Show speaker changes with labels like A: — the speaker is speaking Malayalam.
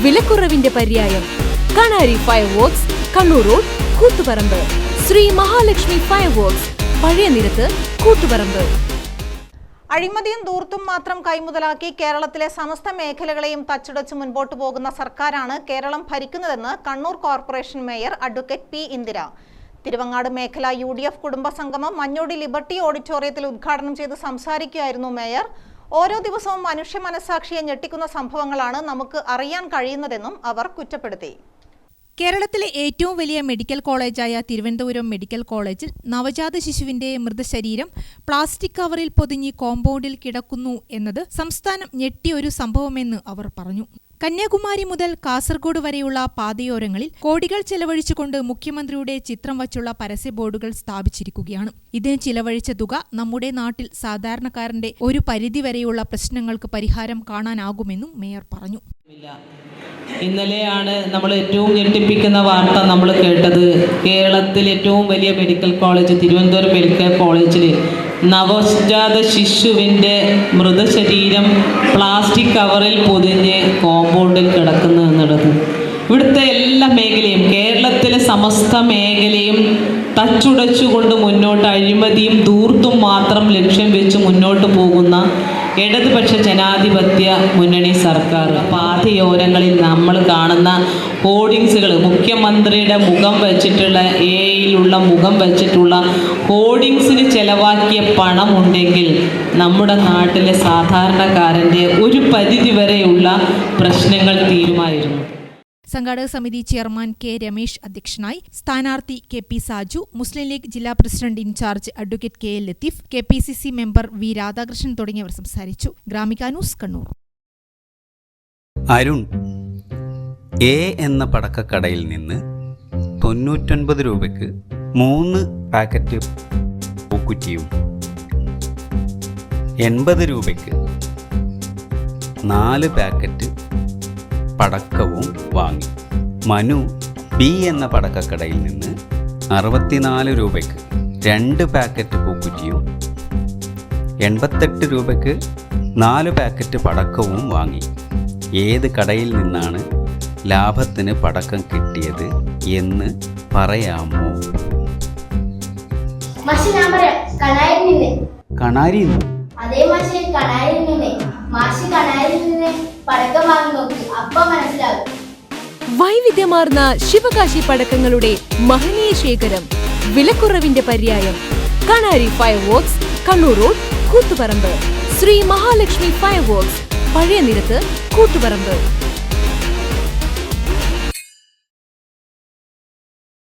A: വിലക്കുറവിന്റെ പര്യായം. Kanari fireworks, Kannur road, Koothuparamba. Sree Mahalakshmi fireworks, പഴയ നിരത്ത്, കൂത്തുപറമ്പ്.
B: അഴിമതിയും ധൂർത്തും മാത്രം കൈമുതലാക്കി കേരളത്തിലെ സമസ്ത മേഖലകളെയും തച്ചുടച്ച് മുൻപോട്ടു പോകുന്ന സർക്കാരാണ് കേരളം ഭരിക്കുന്നതെന്ന് Kannur corporation mayor advocate P Indira. Thiruvangad മേഖല UDF കുടുംബസംഗമം മഞ്ഞോടി ലിബർട്ടി ഓഡിറ്റോറിയത്തിൽ ഉദ്ഘാടനം ചെയ്ത് സംസാരിക്കുകയായിരുന്നു മേയർ. ഓരോ ദിവസവും മനുഷ്യ മനസാക്ഷിയെ ഞെട്ടിക്കുന്ന സംഭവങ്ങളാണ് നമുക്ക് അറിയാൻ കഴിയുന്നതെന്നും അവർ കുറ്റപ്പെടുത്തി.
C: കേരളത്തിലെ ഏറ്റവും വലിയ മെഡിക്കൽ കോളേജായ തിരുവനന്തപുരം മെഡിക്കൽ കോളേജിൽ നവജാത ശിശുവിന്റെ മൃതശരീരം പ്ലാസ്റ്റിക് കവറിൽ പൊതിഞ്ഞ് കോമ്പൗണ്ടിൽ കിടക്കുന്നു എന്നത് സംസ്ഥാനം ഞെട്ടിയൊരു സംഭവമെന്ന് അവർ പറഞ്ഞു. കന്യാകുമാരി മുതൽ കാസർഗോഡ് വരെയുള്ള പാതയോരങ്ങളിൽ കോടികൾ ചെലവഴിച്ചുകൊണ്ട് മുഖ്യമന്ത്രിയുടെ ചിത്രം വച്ചുള്ള പരസ്യ ബോർഡുകൾ സ്ഥാപിച്ചിരിക്കുകയാണ്. ഇതിന് ചിലവഴിച്ച തുക നമ്മുടെ നാട്ടിൽ സാധാരണക്കാരന്റെ ഒരു പരിധിവരെയുള്ള പ്രശ്നങ്ങൾക്ക് പരിഹാരം കാണാനാകുമെന്നും മേയർ പറഞ്ഞു.
D: ഇന്നലെയാണ് നമ്മൾ ഏറ്റവും ഞെട്ടിപ്പിക്കുന്ന വാർത്ത നമ്മൾ കേട്ടത്. കേരളത്തിൽ ഏറ്റവും വലിയ മെഡിക്കൽ കോളേജ് തിരുവനന്തപുരം മെഡിക്കൽ കോളേജിൽ നവജാത ശിശുവിൻ്റെ മൃതശരീരം പ്ലാസ്റ്റിക് കവറിൽ പൊതിഞ്ഞ് കോമ്പൗണ്ടിൽ കിടക്കുന്നു എന്നുള്ളത് ഇവിടുത്തെ എല്ലാ മേഖലയും, കേരളത്തിലെ സമസ്ത മേഖലയും തച്ചുടച്ചുകൊണ്ട് മുന്നോട്ട് അഴിമതിയും ധൂർത്തും മാത്രം ലക്ഷ്യം വെച്ച് മുന്നോട്ട് പോകുന്ന ഇടതുപക്ഷ ജനാധിപത്യ മുന്നണി സർക്കാർ. പാതയോരങ്ങളിൽ നമ്മൾ കാണുന്ന ഹോർഡിങ്സുകൾ, മുഖ്യമന്ത്രിയുടെ മുഖം വെച്ചിട്ടുള്ള എയിലുള്ള മുഖം വെച്ചിട്ടുള്ള ഹോർഡിങ്സിന് ചെലവാക്കിയ പണമുണ്ടെങ്കിൽ നമ്മുടെ നാട്ടിലെ സാധാരണക്കാരൻ്റെ ഒരു പരിധിവരെയുള്ള പ്രശ്നങ്ങൾ തീരുമായിരുന്നു.
C: സംഘാടക സമിതി ചെയർമാൻ കെ രമേശ് അധ്യക്ഷനായി. സ്ഥാനാർത്ഥി KP സാജു, മുസ്ലിം ലീഗ് ജില്ലാ president in charge advocate KL Latheef, KPCC member V Radhakrishnan തുടങ്ങിയവർ സംസാരിച്ചു. ഗ്രാമിക ന്യൂസ്, കണ്ണൂർ.
E: അരുൺ A എന്ന പടക്കക്കടയിൽ നിന്ന് 99 രൂപയ്ക്ക് 3 പാക്കറ്റ് പൂക്കുറ്റിയും 80 രൂപയ്ക്ക് 4 പാക്കറ്റ് പടക്കവും വാങ്ങി. മനു B എന്ന പടക്കക്കടയിൽ നിന്ന് 64 രൂപയ്ക്ക് 2 പാക്കറ്റ് പൂക്കുറ്റിയും 88 രൂപയ്ക്ക് 4 പാക്കറ്റ് പടക്കവും വാങ്ങി. ഏത് കടയിൽ നിന്നാണ് ലാഭത്തിന് പടക്കം കിട്ടിയത് എന്ന് പറയാമോ? കണാരി.
F: അതേ മാഷെ, കണാരിൽ നിന്ന്. മാഷ് കണാരിൽ നിന്ന് പടക്കം വാങ്ങി നോക്കി, അപ്പൊ മനസ്സിലാകും.
A: വൈവിധ്യമാർന്ന ശിവകാശി പടക്കങ്ങളുടെ മഹനീയ ശേഖരം, വിലക്കുറവിന്റെ പര്യായം. Kanari fireworks, Kannur road, Koothuparamba. Sree Mahalakshmi fireworks, പഴയ നിരത്ത്, കൂത്തുപറമ്പ്.